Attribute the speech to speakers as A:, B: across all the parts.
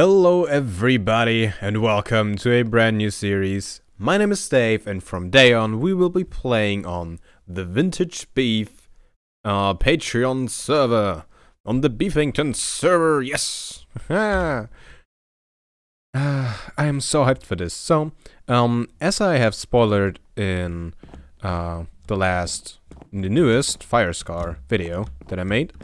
A: Hello everybody and welcome to a brand new series. My name is Dave and from day on we will be playing on the Vintage Beef Patreon server. On the Beefington server, yes! I am so hyped for this. So, as I have spoiled in the newest Firescar video that I made,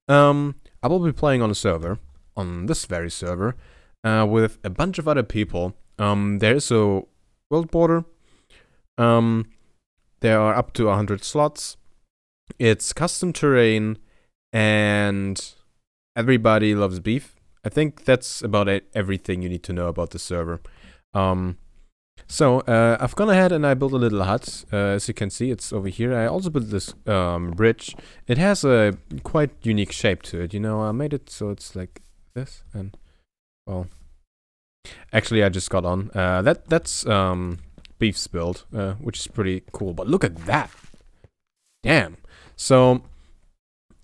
A: I will be playing on a server. On this very server, with a bunch of other people. There is a world border. There are up to 100 slots. It's custom terrain, and everybody loves beef. I think that's about everything you need to know about the server. So I've gone ahead and I built a little hut. As you can see, it's over here. I also built this bridge. It has a quite unique shape to it. You know, I made it so it's like this, and well, actually I just got on that's Beef's build, which is pretty cool, but look at that, damn. So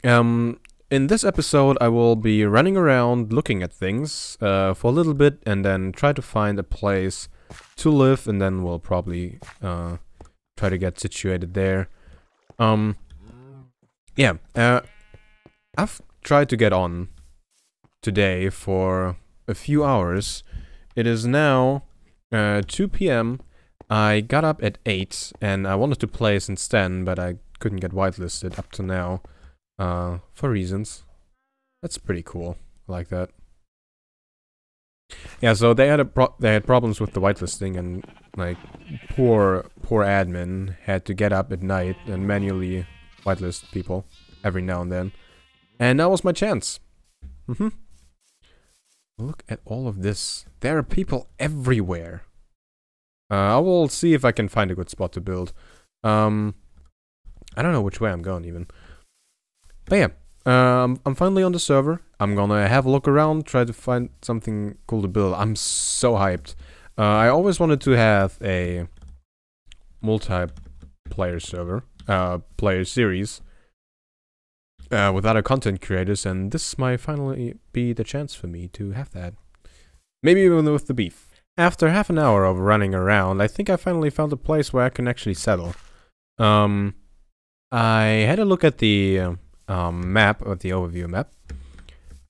A: in this episode I will be running around looking at things for a little bit and then try to find a place to live, and then we'll probably try to get situated there. Yeah, I've tried to get on today for a few hours. It is now 2 p.m. I got up at 8 and I wanted to play since then, but I couldn't get whitelisted up to now for reasons. That's pretty cool. I like that. Yeah, so they had problems with the whitelisting, and like poor admin had to get up at night and manually whitelist people every now and then. And that was my chance. Look at all of this. There are people everywhere. I will see if I can find a good spot to build. I don't know which way I'm going even. But yeah, I'm finally on the server. I'm gonna have a look around, try to find something cool to build. I'm so hyped. I always wanted to have a multiplayer server, player series. With other content creators, and this might finally be the chance for me to have that. Maybe even with the beef. After half an hour of running around, I think I finally found a place where I can actually settle. I had a look at the map, or the overview map,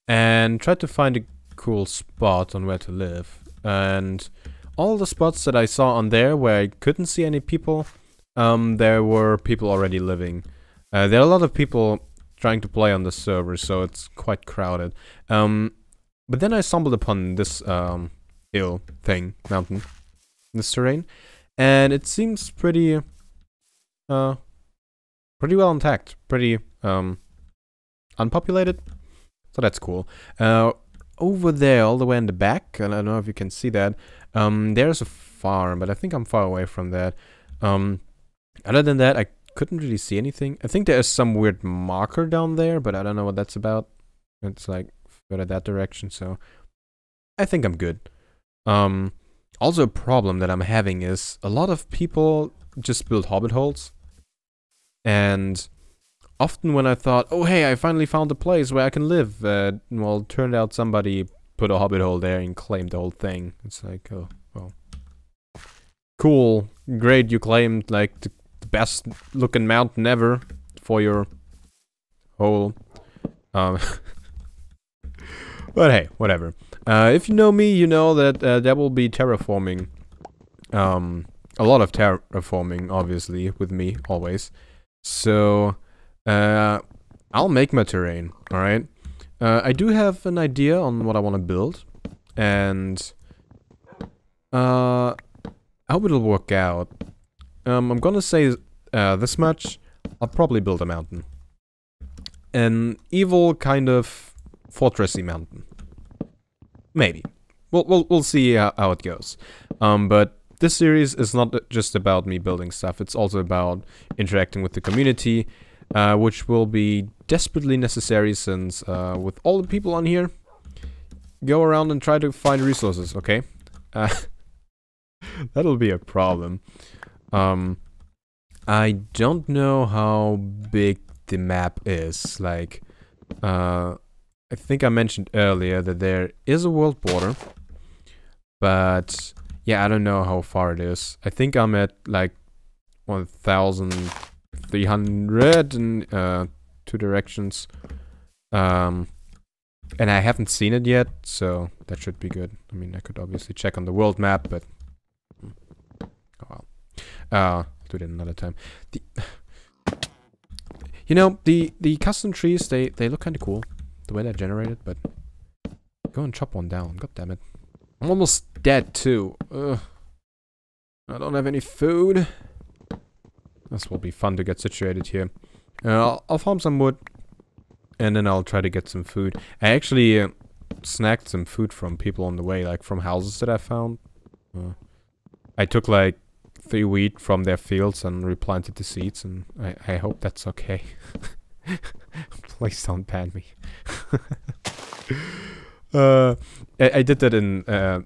A: and tried to find a cool spot on where to live. And all the spots that I saw on there where I couldn't see any people, there were people already living. There are a lot of people trying to play on the server, so it's quite crowded. But then I stumbled upon this mountain, this terrain, and it seems pretty well intact, pretty unpopulated, so that's cool. Over there, all the way in the back, and I don't know if you can see that, there's a farm, but I think I'm far away from that. Other than that, I couldn't really see anything. I think there is some weird marker down there, but I don't know what that's about. It's like further that direction, so I think I'm good. Also a problem that I'm having is a lot of people just build hobbit holes, and often when I thought, oh hey, I finally found a place where I can live, well, it turned out somebody put a hobbit hole there and claimed the whole thing. It's like, oh, well, cool, great, you claimed like the best looking mountain ever for your hole. But hey, whatever. If you know me, you know that there will be terraforming. A lot of terraforming, obviously, with me, always. So, I'll make my terrain, alright? I do have an idea on what I want to build, and I hope it'll work out. I'm gonna say this much. I'll probably build a mountain. An evil kind of fortressy mountain. Maybe. We'll see how it goes. But this series is not just about me building stuff. It's also about interacting with the community, which will be desperately necessary since with all the people on here, go around and try to find resources, okay? That'll be a problem. I don't know how big the map is. Like, I think I mentioned earlier that there is a world border. But yeah, I don't know how far it is. I think I'm at like 1,300 in two directions. And I haven't seen it yet, so that should be good. I mean, I could obviously check on the world map, but oh well. I'll do it another time. You know, the custom trees, they look kind of cool, the way they're generated, but go and chop one down. God damn it! I'm almost dead too. Ugh. I don't have any food. This will be fun to get situated here. I'll farm some wood, and then I'll try to get some food. I actually snagged some food from people on the way, like from houses that I found. I took like 3 wheat from their fields and replanted the seeds, and I hope that's okay. Please don't ban me. I did that in a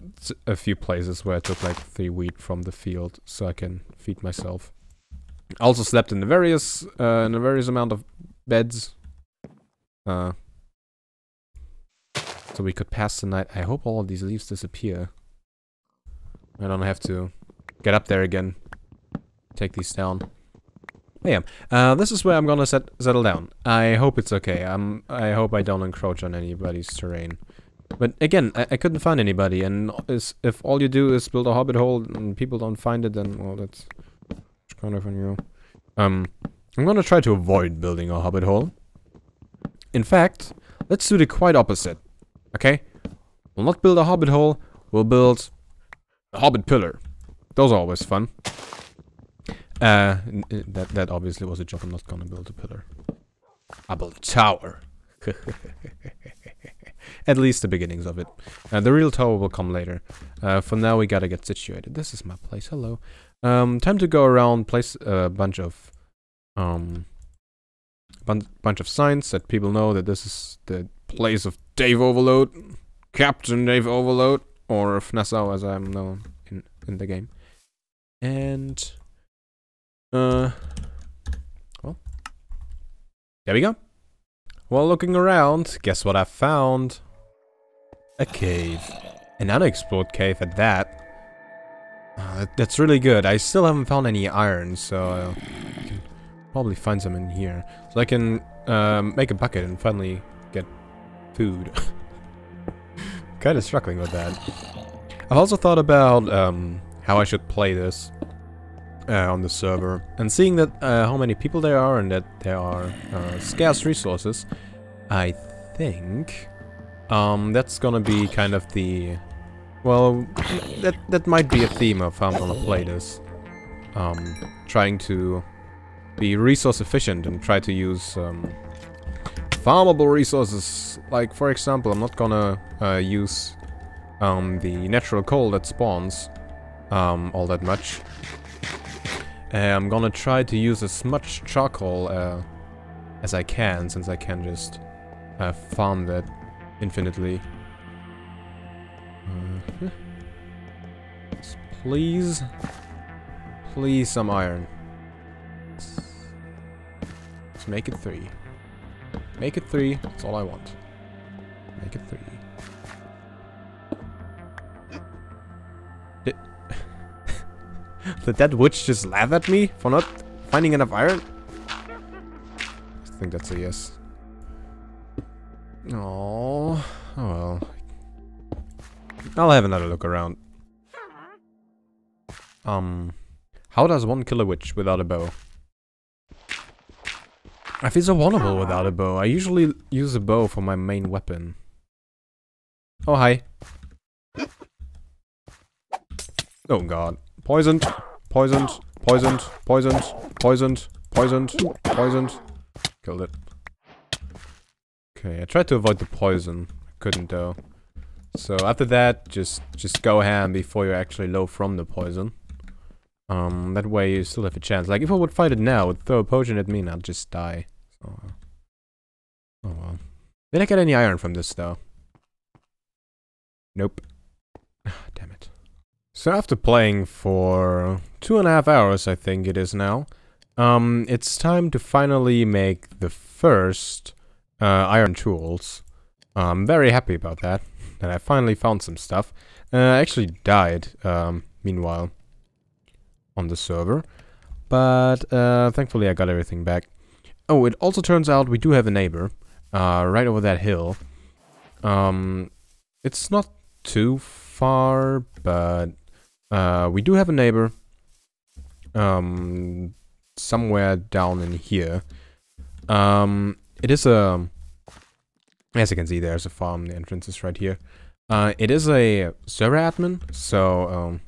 A: few places where I took like 3 wheat from the field so I can feed myself. I also slept in a various amount of beds, so we could pass the night. I hope all of these leaves disappear. I don't have to get up there again. Take these down. Yeah, this is where I'm gonna settle down. I hope it's okay. I hope I don't encroach on anybody's terrain. But again, I couldn't find anybody, and if all you do is build a hobbit hole and people don't find it, then well, that's kind of on you. I'm gonna try to avoid building a hobbit hole. In fact, let's do the quite opposite. Okay? We'll not build a hobbit hole. We'll build a hobbit pillar. Those are always fun. That obviously was a joke. I'm not gonna build a pillar. I'll build a tower. At least the beginnings of it. The real tower will come later. For now, we gotta get situated. This is my place. Hello. Time to go around, place a bunch of signs that people know that this is the place of Dave Overload, Captain Dave Overload, or of Nassau as I'm known in the game. And well, there we go. While looking around, guess what I found? A cave. An unexplored cave at that. That's really good. I still haven't found any iron, so I can probably find some in here. So I can make a bucket and finally get food. Kinda struggling with that. I've also thought about how I should play this on the server. And seeing that how many people there are and that there are scarce resources, I think that's gonna be kind of the... Well, that might be a theme of how I'm gonna play this. Trying to be resource efficient and try to use farmable resources. Like, for example, I'm not gonna use the natural coal that spawns all that much. I'm gonna try to use as much charcoal as I can, since I can just farm that infinitely. Please some iron. Let's make it 3. Make it 3, that's all I want. Make it 3. Did that witch just laugh at me for not finding enough iron? I think that's a yes. Oh well. I'll have another look around. How does one kill a witch without a bow? I feel so vulnerable without a bow. I usually use a bow for my main weapon. Oh, hi. Oh god. Poisoned. Poisoned. Poisoned. Poisoned. Poisoned. Poisoned. Poisoned. Killed it. Okay, I tried to avoid the poison. Couldn't though. So after that, just go ham before you're actually low from the poison. That way you still have a chance. Like if I would fight it now, it would throw a potion at me and I'd just die. So, oh well. Did I get any iron from this though? Nope. Damn it. So after playing for 2.5 hours, I think it is now, it's time to finally make the first iron tools. I'm very happy about that. That I finally found some stuff. I actually died, meanwhile, on the server. But thankfully I got everything back. Oh, it also turns out we do have a neighbor. Right over that hill. It's not too far, but we do have a neighbor. Somewhere down in here. It is a... As you can see, there's a farm. The entrance is right here. It is a server admin, so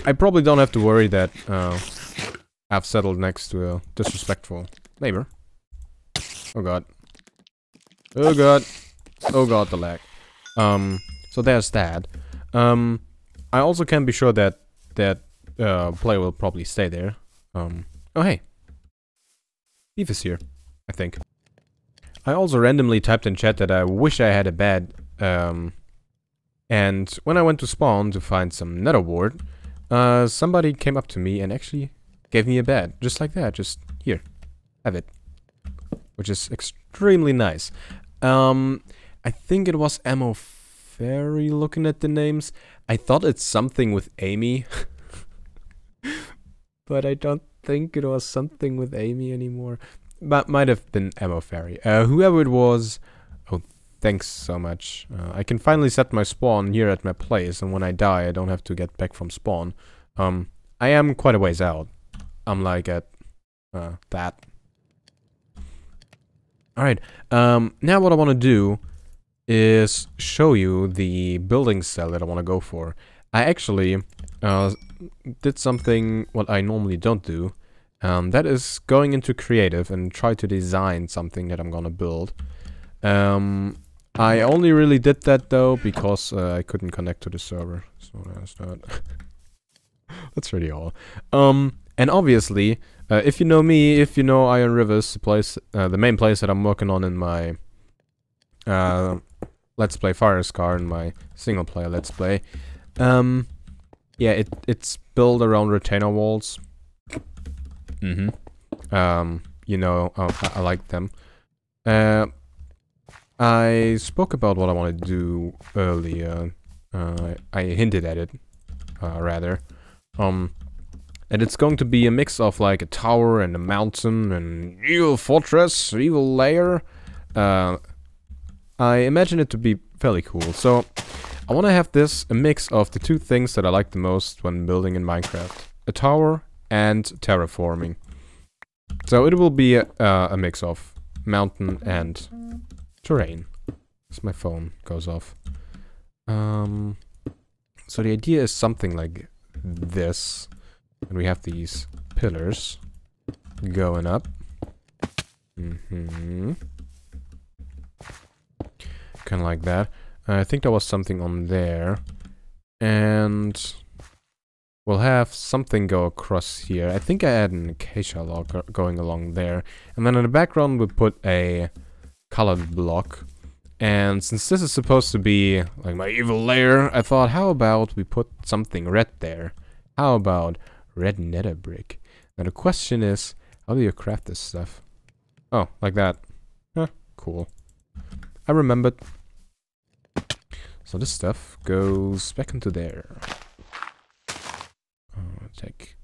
A: I probably don't have to worry that I've settled next to a disrespectful neighbor. Oh god. Oh god. Oh god, the lag. So there's that. I also can be sure that player will probably stay there. Oh hey. Beef is here, I think. I also randomly typed in chat that I wish I had a bed. And when I went to spawn to find some nether wart, somebody came up to me and actually gave me a bed. Just like that. Just here. Have it. Which is extremely nice. I think it was Ammo Fairy looking at the names. I thought it's something with Amy. But I don't think it was something with Amy anymore. But might have been Ammo Fairy. Whoever it was, oh, thanks so much. I can finally set my spawn here at my place, and when I die, I don't have to get back from spawn. I am quite a ways out. I'm like at that. Alright, now what I want to do is show you the building cell that I want to go for. I actually did something what I normally don't do. That is going into creative and try to design something that I'm gonna build. I only really did that though because I couldn't connect to the server. So that's that. That's really all. And obviously, if you know me, if you know Iron Rivers, the place, the main place that I'm working on in my Let's Play Fire Scar in my single player Let's Play. Yeah, it's built around retainer walls. You know, I like them. I spoke about what I want to do earlier. I hinted at it, rather. And it's going to be a mix of like a tower and a mountain and evil fortress, evil lair. I imagine it to be fairly cool. So I want to have this a mix of the two things that I like the most when building in Minecraft: a tower and terraforming. So it will be a mix of mountain and terrain. As my phone goes off. So the idea is something like this. And we have these pillars going up. Kind of like that. I think there was something on there. And we'll have something go across here. I think I had an acacia log going along there. And then in the background we put a colored block. And since this is supposed to be like my evil lair, I thought, how about we put something red there? How about red nether brick? Now the question is, how do you craft this stuff? Oh, like that. Huh, cool. I remembered. So this stuff goes back into there. Take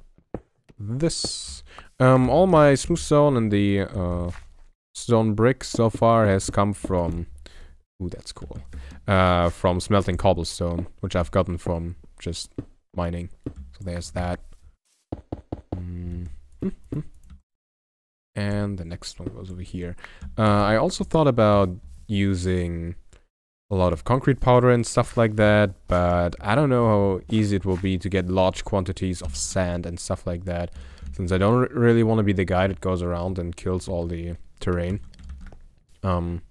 A: this. All my smooth stone and the stone brick so far has come from... Ooh, that's cool. From smelting cobblestone, which I've gotten from just mining. So there's that. And the next one goes over here. I also thought about using a lot of concrete powder and stuff like that, but I don't know how easy it will be to get large quantities of sand and stuff like that, since I don't really want to be the guy that goes around and kills all the terrain. And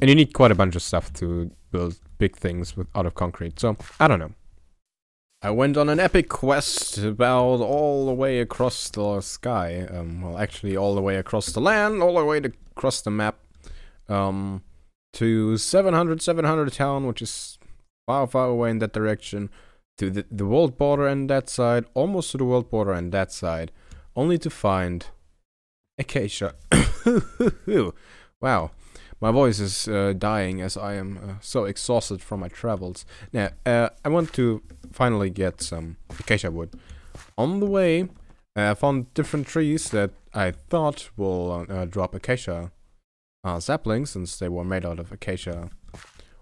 A: you need quite a bunch of stuff to build big things out of concrete, so I don't know. I went on an epic quest about all the way across the sky. Well, actually all the way across the land, all the way across the map. To 700 town, which is far, far away in that direction. To the world border and that side, almost to the world border and that side. Only to find acacia. Wow, my voice is dying as I am so exhausted from my travels. Now, I want to finally get some acacia wood. On the way, I found different trees that I thought will drop acacia saplings, since they were made out of acacia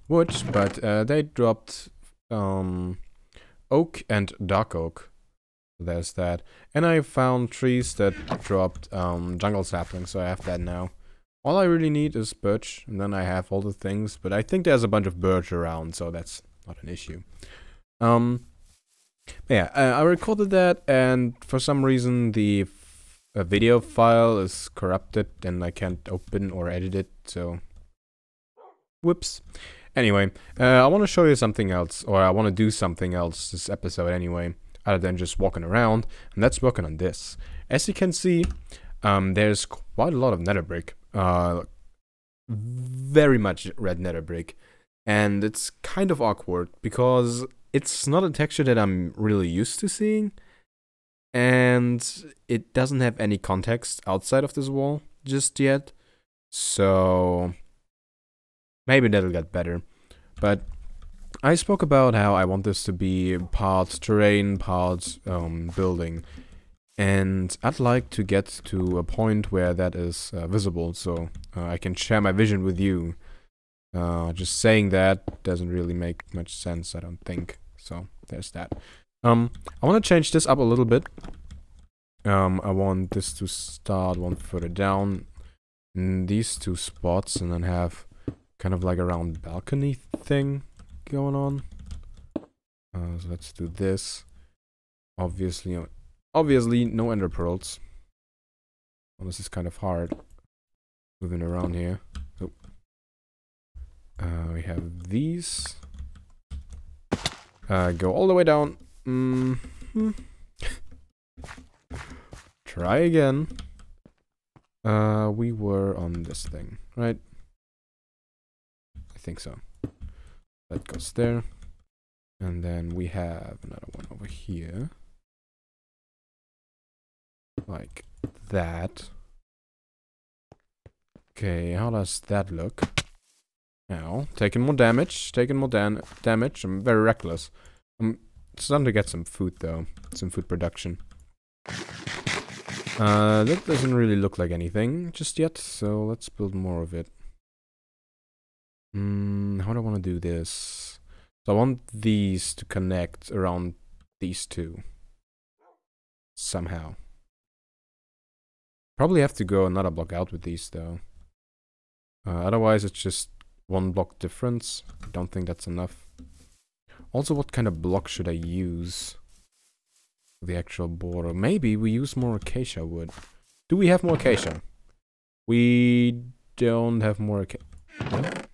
A: wood, but they dropped oak and dark oak. There's that. And I found trees that dropped jungle saplings, so I have that now. All I really need is birch, and then I have all the things, but I think there's a bunch of birch around, so that's not an issue. Yeah, I recorded that, and for some reason the video file is corrupted, and I can't open or edit it, so... Whoops. Anyway, I want to show you something else, or I want to do something else this episode anyway, other than just walking around, and that's working on this. As you can see, there's quite a lot of nether brick. Very much red nether brick, and it's kind of awkward because it's not a texture that I'm really used to seeing, and it doesn't have any context outside of this wall just yet, so maybe that'll get better. But I spoke about how I want this to be part terrain, part building. And I'd like to get to a point where that is visible, so I can share my vision with you. Just saying that doesn't really make much sense, I don't think. So there's that. I want to change this up a little bit. I want this to start one further down in these two spots, and then have kind of like a round balcony thing going on. So let's do this. Obviously, no ender pearls. Well, this is kind of hard. Moving around here. Oh. We have these. Go all the way down. Try again. We were on this thing, right? I think so. That goes there. And then we have another one over here. Like that. Okay, how does that look? Now, taking more damage, damage. I'm very reckless. I'm starting to get some food though, some food production. That doesn't really look like anything just yet, so let's build more of it. How do I want to do this? So I want these to connect around these two. Somehow. Probably have to go another block out with these though. Otherwise it's just one block difference. I don't think that's enough. Also, what kind of block should I use for the actual border? Maybe we use more acacia wood. Do we have more acacia? We don't have more acacia.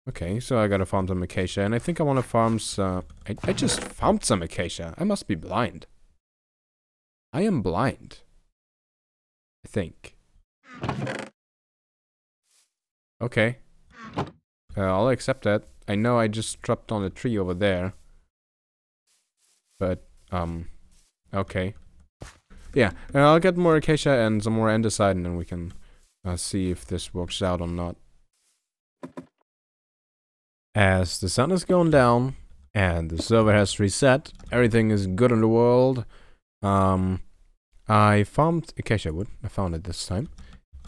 A: Okay, so I gotta farm some acacia, and I think I want to farm some... I just found some acacia. I must be blind. I am blind. I think. Okay. I'll accept that. I know I just dropped on a tree over there. But, okay. Yeah, I'll get more acacia and some more andesite, and then we can see if this works out or not. As the sun is going down, and the server has reset, everything is good in the world. I farmed acacia wood. I found it this time.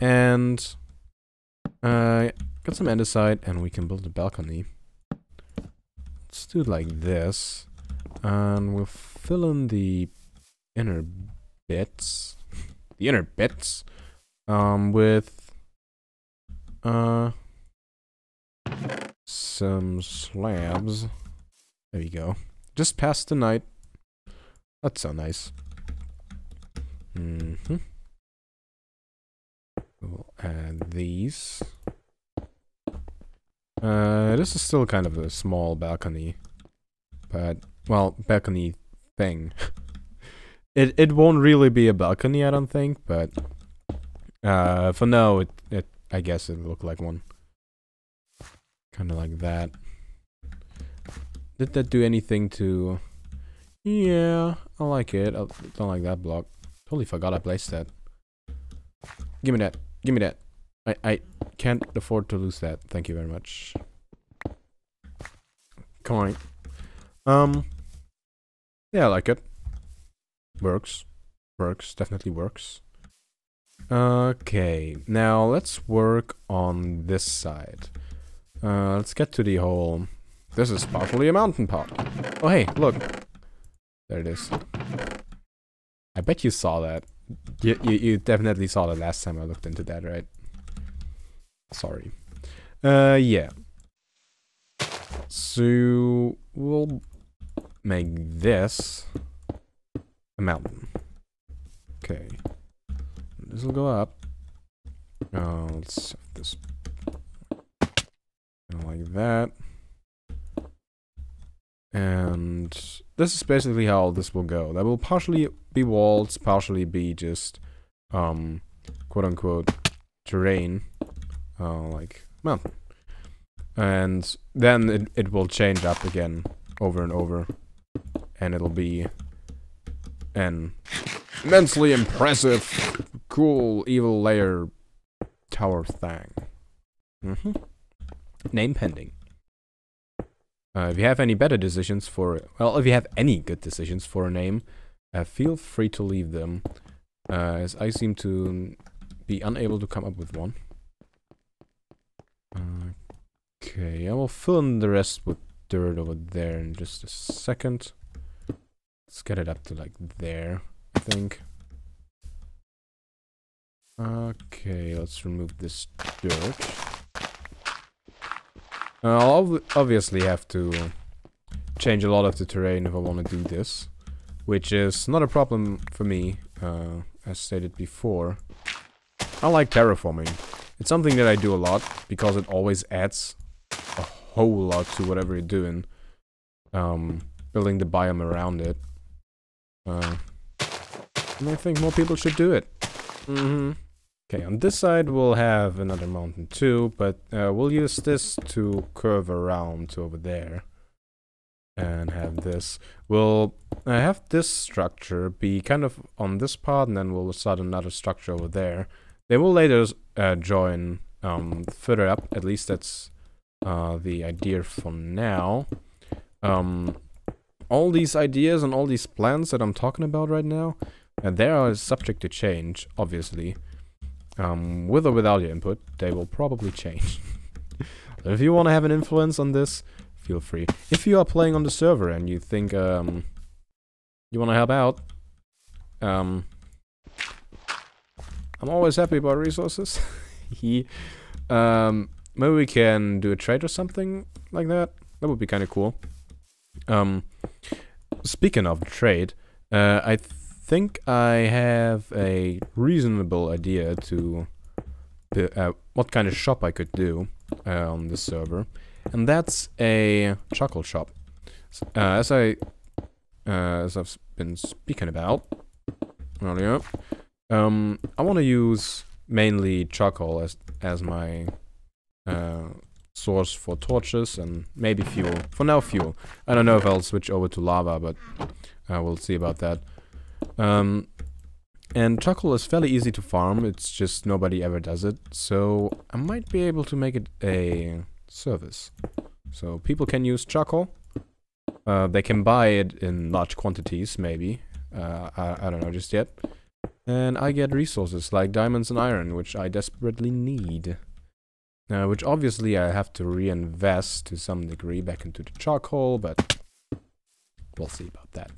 A: And got some andesite, and we can build a balcony. Let's do it like this. And we'll fill in the inner bits. The inner bits. With some slabs. There you go. Just past the night. That's so nice. We'll add these. This is still kind of a small balcony. But, well, balcony thing. It won't really be a balcony, I don't think, but for now, I guess it'll look like one. Kind of like that. Did that do anything to... Yeah, I like it. I don't like that block. Totally forgot I placed that. Give me that. Give me that. can't afford to lose that. Thank you very much. Coin. Yeah, I like it. Works. Works. Definitely works. Okay, now let's work on this side. Let's get to the whole... This is partially a mountain pot. Oh hey, look. There it is. I bet you saw that. You definitely saw that last time I looked into that, right? Sorry. Yeah. So we'll make this a mountain. Okay. This will go up. Let's have this like that. And this is basically how this will go. That will partially be walls, partially be just quote unquote terrain, like mountain. And then it will change up again over and over, and it'll be an immensely impressive, cool, evil layer tower thing. Name pending. If you have any better decisions for, well, if you have any good decisions for a name, feel free to leave them, as I seem to be unable to come up with one. Okay, I will fill in the rest with dirt over there in just a second. Let's get it up to like there, I think. Okay, let's remove this dirt. I'll obviously have to change a lot of the terrain if I want to do this, which is not a problem for me, as stated before. I like terraforming. It's something that I do a lot, because it always adds a whole lot to whatever you're doing. Building the biome around it. And I think more people should do it. Okay, on this side we'll have another mountain too, but we'll use this to curve around to over there. And have this. We'll have this structure be kind of on this part, and then we'll start another structure over there. They will later join further up, at least that's the idea for now. All these ideas and all these plans that I'm talking about right now, they are subject to change, obviously. With or without your input, they will probably change. If you want to have an influence on this, feel free. If you are playing on the server and you think you want to help out, I'm always happy about resources. Maybe we can do a trade or something like that. That would be kind of cool. Speaking of trade, I think I have a reasonable idea to what kind of shop I could do on this server, and that's a charcoal shop. As I've been speaking about earlier, I want to use mainly charcoal as my source for torches and maybe fuel. For now, fuel. I don't know if I'll switch over to lava, but we'll see about that. And charcoal is fairly easy to farm, it's just nobody ever does it, so I might be able to make it a service. So people can use charcoal, they can buy it in large quantities, maybe, I don't know just yet. And I get resources like diamonds and iron, which I desperately need. Which obviously I have to reinvest to some degree back into the charcoal, but we'll see about that.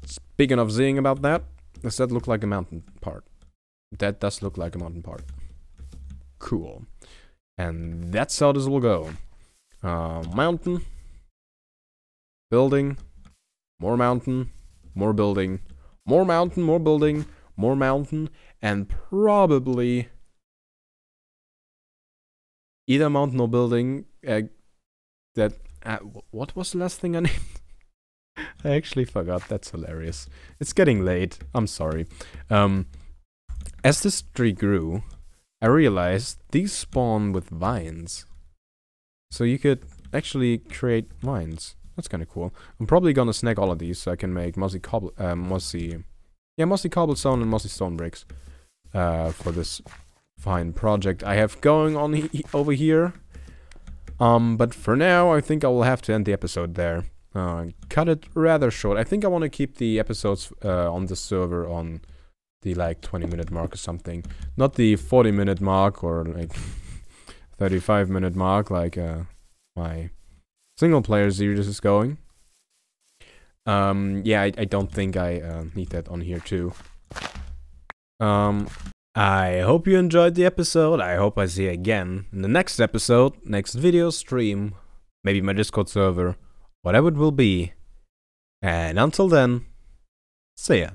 A: Speaking of seeing about that, does that look like a mountain part? That does look like a mountain part. Cool. And that's how this will go. Mountain. Building. More mountain. More building. More mountain, more building. More mountain. And probably either mountain or building. What was the last thing I named? I actually forgot. That's hilarious. It's getting late. I'm sorry. As this tree grew, I realized these spawn with vines. So you could actually create vines. That's kind of cool. I'm probably gonna snag all of these so I can make mossy cobblestone and mossy stone bricks for this fine project I have going on over here. But for now, I think I will have to end the episode there. Cut it rather short. I think I want to keep the episodes on the server on the like 20-minute mark or something. Not the 40-minute mark or like 35-minute mark like my single player series is going. Yeah, I don't think I need that on here too. I hope you enjoyed the episode. I hope I see you again in the next episode, next video stream, maybe my Discord server, whatever it will be. And until then, see ya.